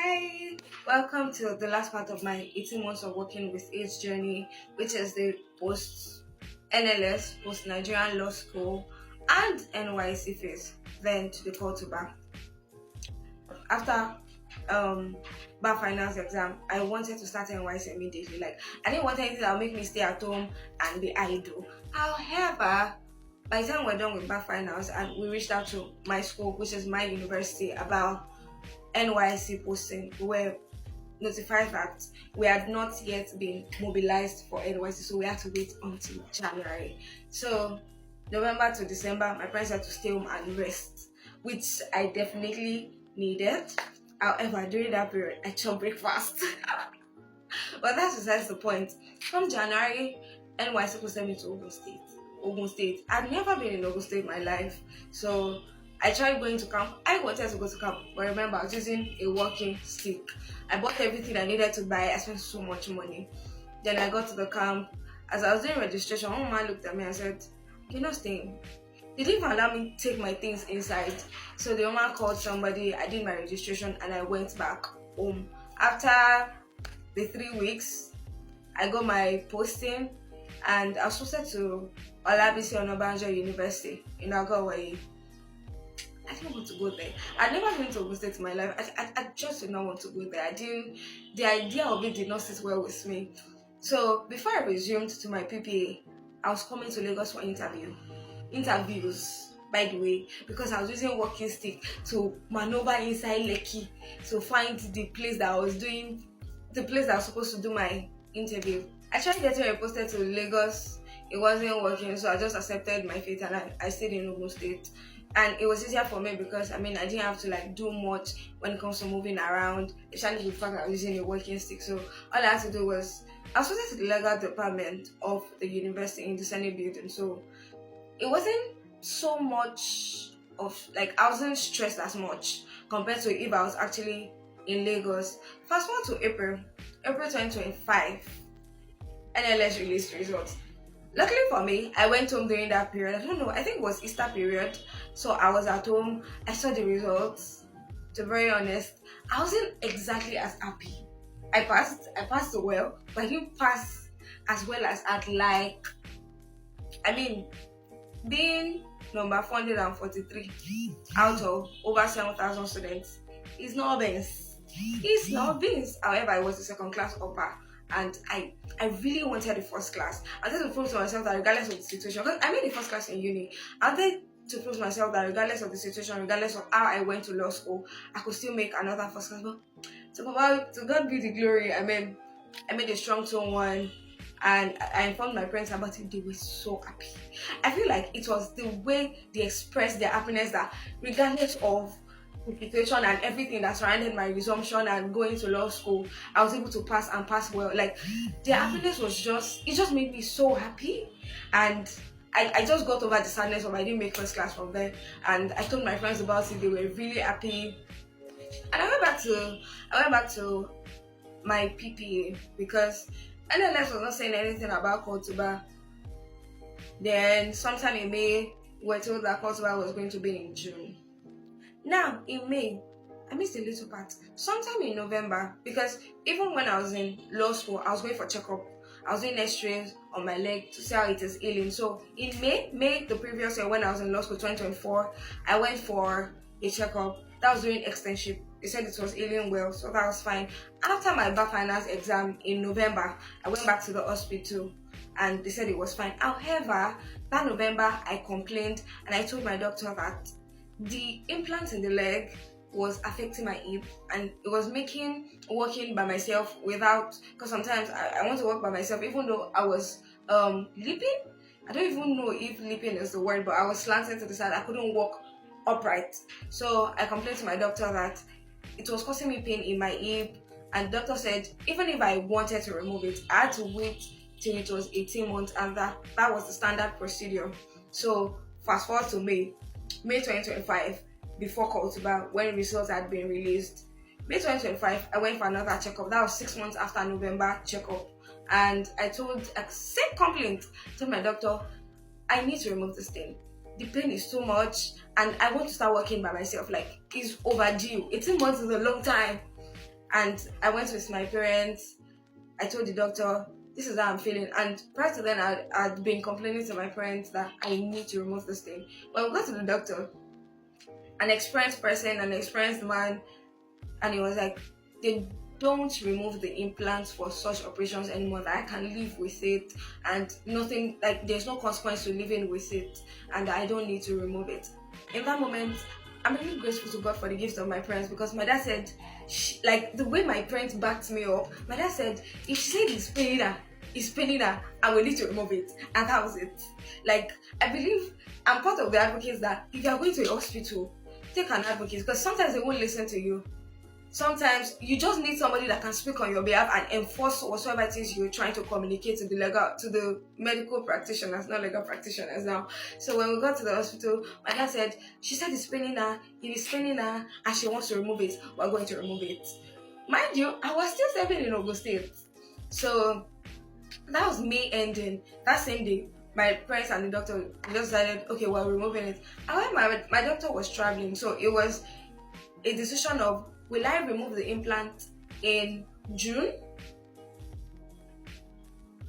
Hi, welcome to the last part of my 18 months of working with age journey, which is the post NLS, post Nigerian Law School, and NYC phase, then to the call to bar. After bar finals exam, I wanted to start NYC immediately. Like, I didn't want anything that would make me stay at home and be idle. However, by the time we're done with bar finals and we reached out to my school, which is my university, about NYC posting, we were notified that we had not yet been mobilized for NYC, so we had to wait until January. So November to December, my parents had to stay home and rest, which I definitely needed. However, during that period, I chopped breakfast. But that's besides the point. From January, NYC posted me to Ogun State. Ogun State. I'd never been in Ogun State in my life, so I tried going to camp. I wanted to go to camp, but remember, I was using a walking stick. I bought everything I needed to buy. I spent so much money. Then I got to the camp. As I was doing registration, one man looked at me and said, "You're not staying." They didn't even allow me to take my things inside. So the woman called somebody, I did my registration, and I went back home. After the 3 weeks, I got my posting, and I was posted to Olabisi Onabanjo University in Agawai. I didn't want to go there. I'd never been to Ogun State in my life. I just did not want to go there. The idea of it did not sit well with me. So before I resumed to my PPA, I was coming to Lagos for interviews, by the way, because I was using walking stick to maneuver inside Lekki to find the place that I was supposed to do my interview. I tried getting reposted to Lagos. It wasn't working, so I just accepted my fate and I stayed in Ogun State. And it was easier for me because I didn't have to do much when it comes to moving around, especially with the fact that I was using a walking stick. So all I had to do was I was posted to the legal department of the university in the Senate building. So it wasn't so much of I wasn't stressed as much compared to if I was actually in Lagos. Fast forward to April 2025, NLS released results. Luckily for me, I went home during that period. I don't know, I think it was Easter period. So I was at home, I saw the results. To be very honest, I wasn't exactly as happy. I passed well, but I didn't pass as well as I'd like. Being number 443 out of over 7,000 students is not beans. It's not beans. However, I was a second class upper. And I really wanted the first class. I wanted to prove to myself that regardless of the situation, because I made the first class in uni, I wanted to prove to myself that regardless of the situation, regardless of how I went to law school, I could still make another first class. But to God be the glory. I made a strong tone one, and I informed my parents about it. They were so happy. I feel like it was the way they expressed their happiness that regardless of the situation and everything that surrounded my resumption and going to law school, I was able to pass and pass well. Their happiness it just made me so happy. And I just got over the sadness of I didn't make first class from there. And I told my friends about it. They were really happy. And I went back to my PPA because NLS was not saying anything about Kotuba. Then sometime in May, we were told that Kotuba was going to be in June. Now, in May, I missed a little part. Sometime in November, because even when I was in law school, I was going for checkup. I was doing x-rays on my leg to see how it is healing. So in May the previous year when I was in law school, 2024, I went for a checkup. That was during externship. They said it was healing well, so that was fine. After my bar finals exam in November, I went back to the hospital and they said it was fine. However, that November, I complained and I told my doctor that the implant in the leg was affecting my hip and it was making walking by myself because sometimes I want to walk by myself even though I was leaping. I don't even know if leaping is the word, but I was slanting to the side. I couldn't walk upright. So I complained to my doctor that it was causing me pain in my hip, and the doctor said even if I wanted to remove it, I had to wait till it was 18 months, and that was the standard procedure. So fast forward to May 2025, before Kotuba, when results had been released. May 2025, I went for another checkup. That was 6 months after November checkup. And I same complaint to my doctor, I need to remove this thing. The pain is too much and I want to start working by myself. It's overdue. 18 months is a long time. And I went with my parents. I told the doctor, this is how I'm feeling. And prior to then, I'd been complaining to my parents that I need to remove this thing. When we got to the doctor, an experienced person, an experienced man, and he was like, they don't remove the implants for such operations anymore, that I can live with it, and nothing, like there's no consequence to living with it, and I don't need to remove it. In that moment, I'm really grateful to God for the gift of my parents, because my dad said, like the way my parents backed me up, my dad said, if she said it's paining her, and we need to remove it, and that was it. Like, I believe I'm part of the advocates that if you are going to a hospital, take an advocate, because sometimes they won't listen to you. Sometimes you just need somebody that can speak on your behalf and enforce whatsoever it is you're trying to communicate to the medical practitioners, not legal practitioners now. So when we got to the hospital, my dad said, she said it's paining her, it is paining her, and she wants to remove it. We're going to remove it. Mind you, I was still serving in Ogun State. So that was May ending. That same day, my parents and the doctor just decided, okay, we're removing it. However, my doctor was traveling, so it was a decision of, will I remove the implant in June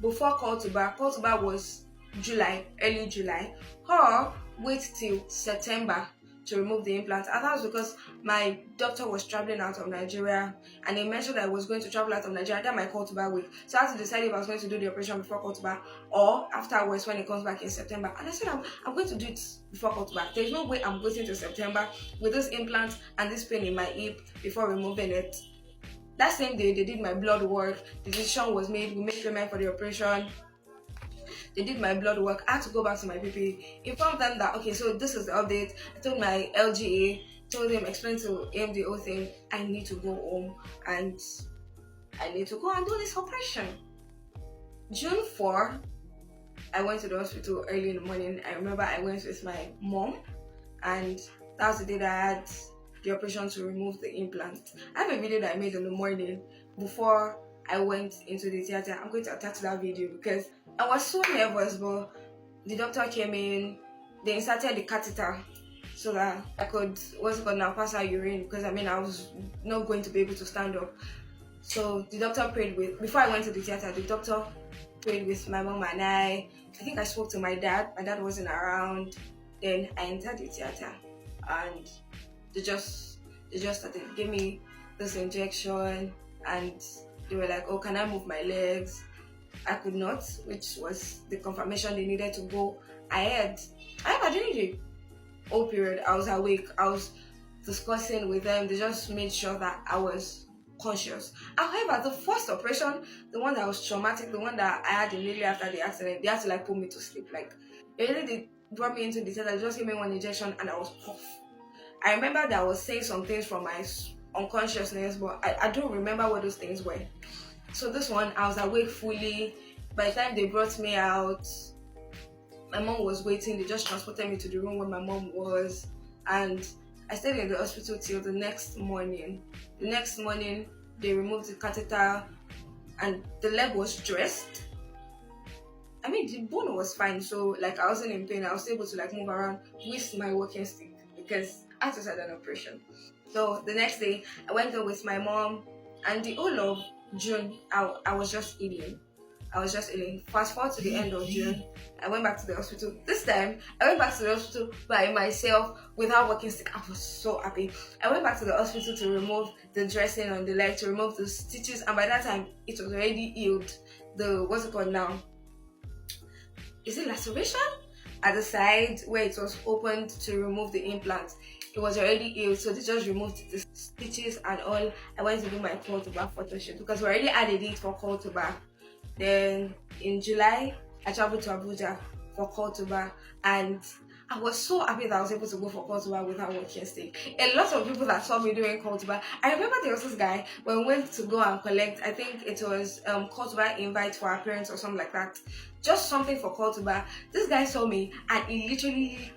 before call to bar? Call to bar was July, early July, or wait till September to remove the implant. And that was because my doctor was traveling out of Nigeria, and he mentioned that I was going to travel out of Nigeria. That my call to bar week. So I had to decide if I was going to do the operation before call to bar or afterwards when it comes back in September. And I said, I'm going to do it before call to bar. There's no way I'm waiting till September with this implant and this pain in my hip before removing it. That same day, they did my blood work. The decision was made. We made payment for the operation. They did my blood work. I had to go back to my PP, inform them that, okay, so this is the update. I told my LGA, told him, explained to him the whole thing. I need to go home and I need to go and do this operation. June 4, I went to the hospital early in the morning. I remember I went with my mom, and that was the day that I had the operation to remove the implant. I have a video that I made in the morning before I went into the theater. I'm going to attach that video because I was so nervous, but the doctor came in, they inserted the catheter so that I could, pass out urine, because I was not going to be able to stand up. So the doctor prayed before I went to the theater, the doctor prayed with my mom and I think I spoke to my dad. My dad wasn't around. Then I entered the theater, and they just started, give me this injection, and they were like, oh, can I move my legs? I could not, which was the confirmation they needed to go ahead. During the whole period, I was awake. I was discussing with them. They just made sure that I was conscious. However, the first operation, the one that was traumatic, the one that I had immediately after the accident, they had to put me to sleep. They brought me into the theater. They just gave me one injection and I was off. I remember that I was saying some things from my unconsciousness, but I don't remember what those things were. So this one, I was awake fully. By the time they brought me out, my mom was waiting. They just transported me to the room where my mom was, and I stayed in the hospital till the next morning. The next morning, they removed the catheter, and the leg was dressed. The bone was fine, so I wasn't in pain. I was able to move around with my walking stick because I just had an operation. So the next day, I went there with my mom, and the whole of June, I was just eating. Fast forward to the end of June, I went back to the hospital. This time, I went back to the hospital by myself without walking stick. I was so happy. I went back to the hospital to remove the dressing on the leg, to remove the stitches, and by that time, it was already healed. What's it called now? Is it laceration? At the side where it was opened to remove the implant, it was already healed, so they just removed the stitches and all. I went to do my call to bar photo shoot because we already had a date for call to bar. Then in July, I traveled to Abuja for call to bar, and I was so happy that I was able to go for call to bar without walking stick. A lot of people that saw me doing call to bar, I remember there was this guy when we went to go and collect, I think it was call to bar invite for our parents or something like that. Just something for call to bar. This guy saw me and he literally,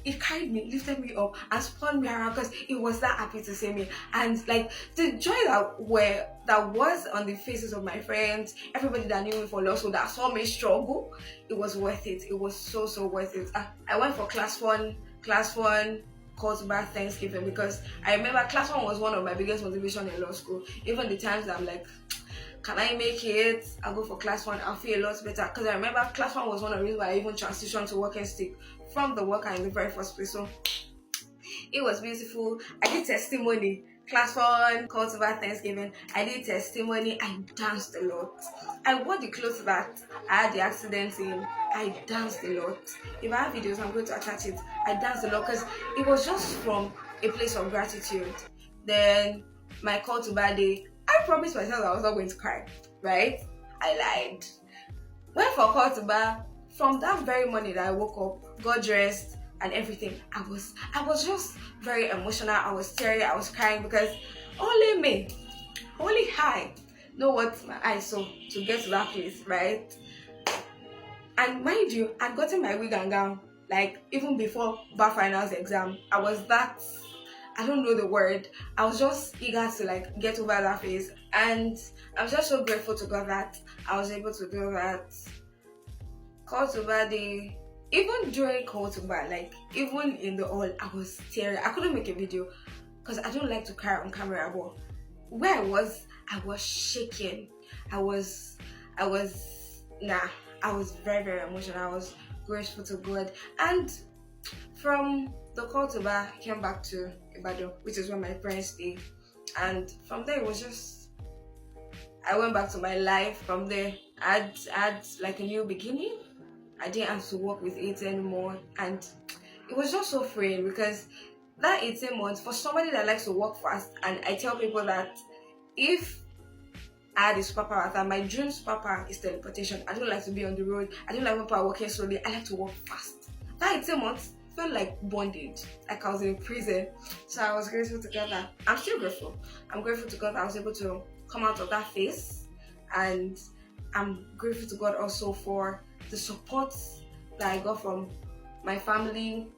he carried me, lifted me up and spun me around because he was that happy to see me. And the joy that was on the faces of my friends, everybody that knew me for law school that saw me struggle, it was worth it. It was so worth it. I went for class one, cultural Thanksgiving, because I remember class one was one of my biggest motivation in law school. Even the times that I'm like, can I make it? I'll go for class one, I'll feel a lot better. Because I remember class one was one of the reasons why I even transitioned to working stick from the worker in the very first place. So it was beautiful. I did testimony. Class one, cultural Thanksgiving. I did testimony. I danced a lot. I wore the clothes that I had the accident in. I danced a lot. If I have videos, I'm going to attach it. I danced a lot because it was just from a place of gratitude. Then my call to bad day, I promised myself I was not going to cry, right? I lied. Went for call to bar. From that very morning that I woke up, got dressed and everything, I was just very emotional. I was teary, I was crying, because only me, only I know what my eyes saw to get to that place, right? And mind you, I'd gotten my wig and gown like even before bar finals exam. I was that, I don't know the word, I was just eager to like get over that phase, and I'm just so grateful to God that I was able to do that. Call to bar day, even during call to bar, like even in the hall, I was teary. I couldn't make a video because I don't like to cry on camera, but where I was shaking. I was very, very emotional. I was grateful to God. And from the call to bar, I came back to Ibadan, which is where my parents stay. And from there, it was just, I went back to my life. From there, I had like a new beginning. I didn't have to work with it anymore, and it was just so freeing, because that 18 months, for somebody that likes to work fast, and I tell people that if I had a superpower, that my dream superpower is teleportation. I don't like to be on the road. I don't like when people are working slowly. I like to work fast. That 18 months felt like bondage, like I was in prison. So I was grateful to God that, I'm still grateful. I'm grateful to God that I was able to come out of that phase, and I'm grateful to God also for the support that I got from my family,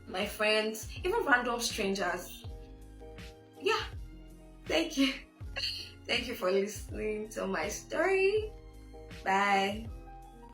my friends, even random strangers. Yeah, thank you. Thank you for listening to my story. Bye.